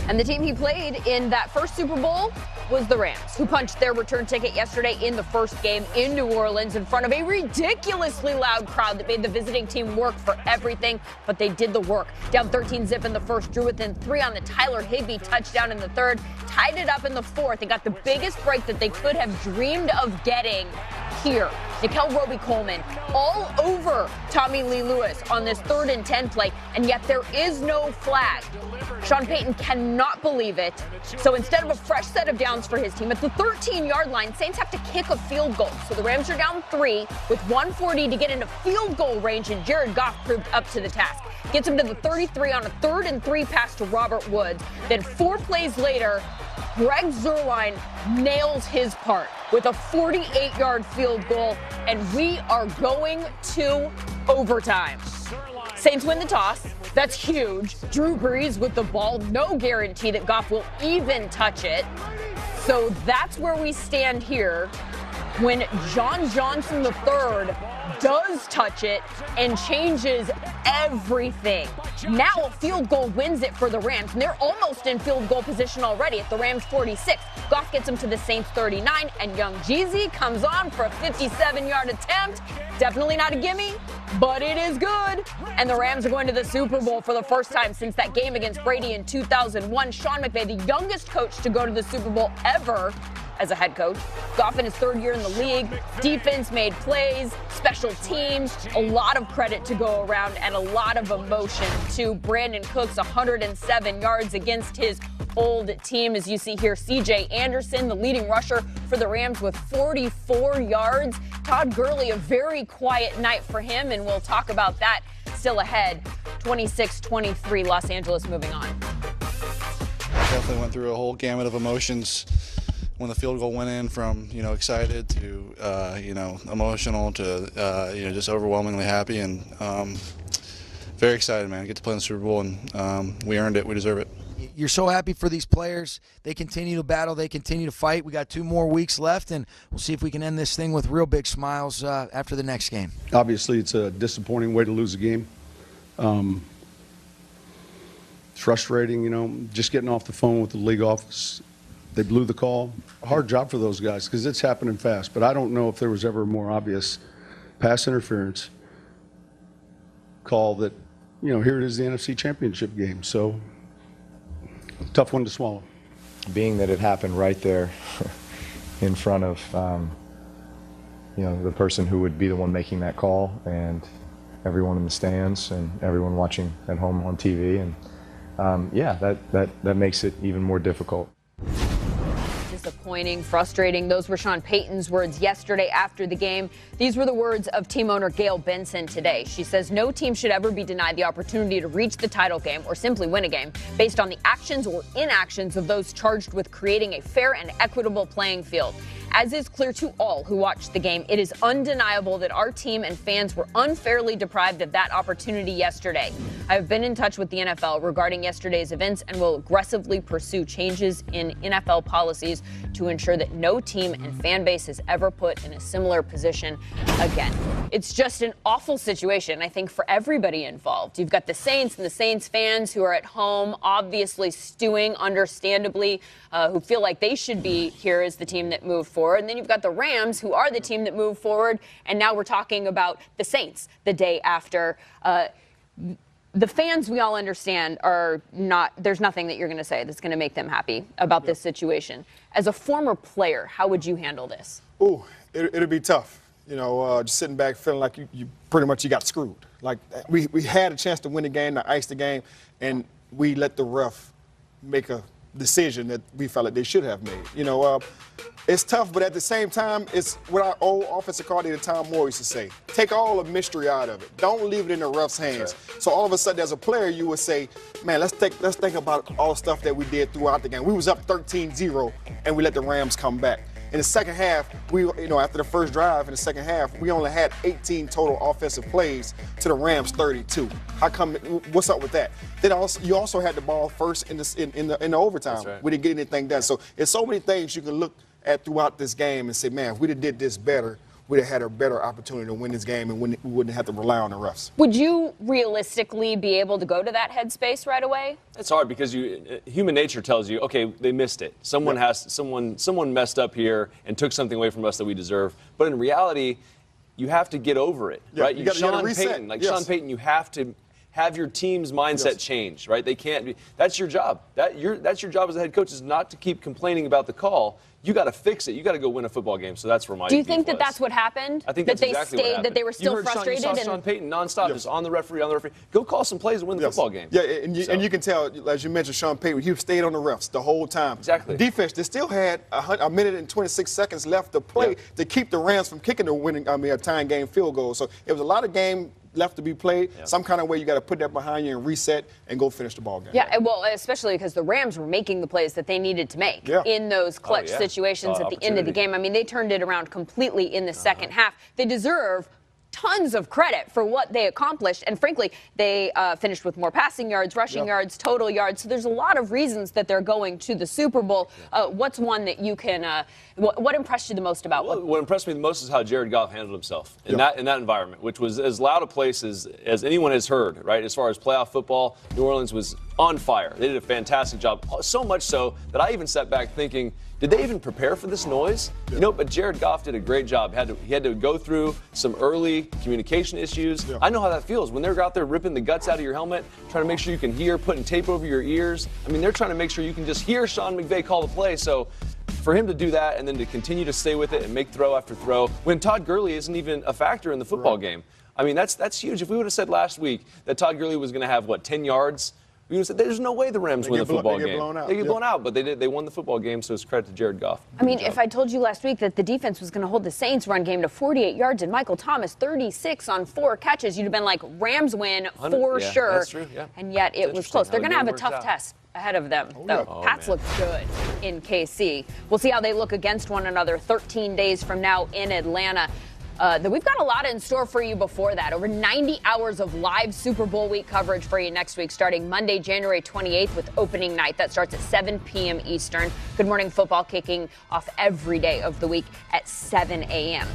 And the team he played in that first Super Bowl was the Rams, who punched their return ticket yesterday in the first game in New Orleans in front of a ridiculously loud crowd that made the visiting team work for everything, but they did the work. Down 13-zip in the first, drew within 3 on the Tyler Higbee touchdown in the third, tied it up in the fourth, and got the biggest break that they could have dreamed of getting here. Nickell, Robey, Coleman all over Tommy Lee Lewis on this 3rd and 10 play, and yet there is no flag. Sean Payton cannot believe it. So instead of a fresh set of downs for his team, at the 13-yard line, Saints have to kick a field goal. So the Rams are down 3 with 1:40 to get into field goal range, and Jared Goff proved up to the task. Gets him to the 33 on a 3rd and 3 pass to Robert Woods. Then 4 plays later, Greg Zuerlein nails his part with a 48-yard field goal, and we are going to overtime. Saints win the toss. That's huge. Drew Brees with the ball. No guarantee that Goff will even touch it. So that's where we stand here when John Johnson III does touch it and changes everything. Now a field goal wins it for the Rams, and they're almost in field goal position already at the Rams 46. Goff gets them to the Saints 39, and young Jeezy comes on for a 57-yard attempt. Definitely not a gimme, but it is good. And the Rams are going to the Super Bowl for the first time since that game against Brady in 2001. Sean McVay, the youngest coach to go to the Super Bowl ever as a head coach. Goff in his 3rd year in the league. Defense made plays, special teams, a lot of credit to go around, and a lot of emotion too. Brandon Cooks, 107 yards against his old team. As you see here, C.J. Anderson, the leading rusher for the Rams, with 44 yards. Todd Gurley, a very quiet night for him, and we'll talk about that still ahead. 26-23, Los Angeles moving on. Definitely went through a whole gamut of emotions when the field goal went in, from excited to emotional to just overwhelmingly happy, and very excited, man. Get to play in the Super Bowl, and we earned it. We deserve it. You're so happy for these players. They continue to battle. They continue to fight. We got 2 more weeks left, and we'll see if we can end this thing with real big smiles after the next game. Obviously, it's a disappointing way to lose a game. It's frustrating, just getting off the phone with the league office. They blew the call. A hard job for those guys because it's happening fast. But I don't know if there was ever a more obvious pass interference call that, here it is, the NFC Championship game. So, tough one to swallow. Being that it happened right there in front of, the person who would be the one making that call, and everyone in the stands and everyone watching at home on TV. And, that makes it even more difficult. Disappointing, frustrating. Those were Sean Payton's words yesterday after the game. These were the words of team owner Gail Benson today. She says no team should ever be denied the opportunity to reach the title game or simply win a game based on the actions or inactions of those charged with creating a fair and equitable playing field. As is clear to all who watched the game, it is undeniable that our team and fans were unfairly deprived of that opportunity yesterday. I have been in touch with the NFL regarding yesterday's events and will aggressively pursue changes in NFL policies to ensure that no team and fan base is ever put in a similar position again. It's just an awful situation, I think, for everybody involved. You've got the Saints and the Saints fans who are at home, obviously stewing, understandably, who feel like they should be here as the team that moved forward. And then you've got the Rams, who are the team that moved forward. And now we're talking about the Saints the day after. The fans, we all understand, are not, there's nothing that you're going to say that's going to make them happy about this situation. As a former player, how would you handle this? It'd be tough. Just sitting back feeling like you pretty much got screwed. Like we had a chance to win the game, to ice the game, and we let the ref make a decision that we felt like they should have made. It's tough, but at the same time, it's what our old offensive coordinator Tom Moore used to say: take all the mystery out of it. Don't leave it in the ref's hands. Right. So all of a sudden, as a player, you would say, man, let's think about all the stuff that we did throughout the game. We was up 13-0, and we let the Rams come back. In the second half, after the first drive in the second half, we only had 18 total offensive plays to the Rams 32. How come? What's up with that? Then you also had the ball first in the overtime. Right. We didn't get anything done. So there's so many things you can look at throughout this game and say, man, if we did this better, we'd have had a better opportunity to win this game, and we wouldn't have to rely on the refs. Would you realistically be able to go to that headspace right away? It's hard because human nature tells you, okay, they missed it. Someone messed up here and took something away from us that we deserve. But in reality, you have to get over it, right? You gotta reset. Payton, Yes. Sean Payton, you have to have your team's mindset change, right? They can't be. That's your job. That's your job as a head coach, is not to keep complaining about the call. You got to fix it. You got to go win a football game. So that's where my. Do you think that that's what happened? I think that that's they exactly stayed, what happened. that they were still frustrated. You saw Sean Payton nonstop, just on the referee. Go call some plays and win the football game. Yeah, and you can tell, as you mentioned, Sean Payton, he stayed on the refs the whole time. Exactly. Defense, they still had a minute and 26 seconds left to play to keep the Rams from kicking a tying game field goal. So it was a lot of game left to be played. Some kind of way you got to put that behind you and reset and go finish the ball game. Yeah, well, especially because the Rams were making the plays that they needed to make in those clutch situations at the end of the game. I mean, they turned it around completely in the second half. They deserve tons of credit for what they accomplished, and frankly, they finished with more passing yards, rushing yards, total yards. So there's a lot of reasons that they're going to the Super Bowl. What's one that you can? What impressed you the most about? What impressed me the most is how Jared Goff handled himself in that environment, which was as loud a place as anyone has heard. Right, as far as playoff football, New Orleans was on fire. They did a fantastic job. So much so that I even sat back thinking, did they even prepare for this noise? You know, but Jared Goff did a great job. He had to go through some early communication issues. I know how that feels when they're out there ripping the guts out of your helmet, trying to make sure you can hear, putting tape over your ears. I mean, they're trying to make sure you can just hear Sean McVay call the play. So for him to do that and then to continue to stay with it and make throw after throw when Todd Gurley isn't even a factor in the football game. I mean, that's huge. If we would have said last week that Todd Gurley was going to have, 10 yards, we would have said there's no way the Rams win the football game. They get blown out, but they won the football game, so it's credit to Jared Goff. I mean, if I told you last week that the defense was going to hold the Saints run game to 48 yards and Michael Thomas 36 on 4 catches, you'd have been like, Rams win for sure. That's true, And yet it was close. They're going to have a tough test ahead of them. Pats look good in KC. We'll see how they look against one another 13 days from now in Atlanta. We've got a lot in store for you before that. Over 90 hours of live Super Bowl week coverage for you next week, starting Monday, January 28th with opening night. That starts at 7 p.m. Eastern. Good Morning Football kicking off every day of the week at 7 a.m.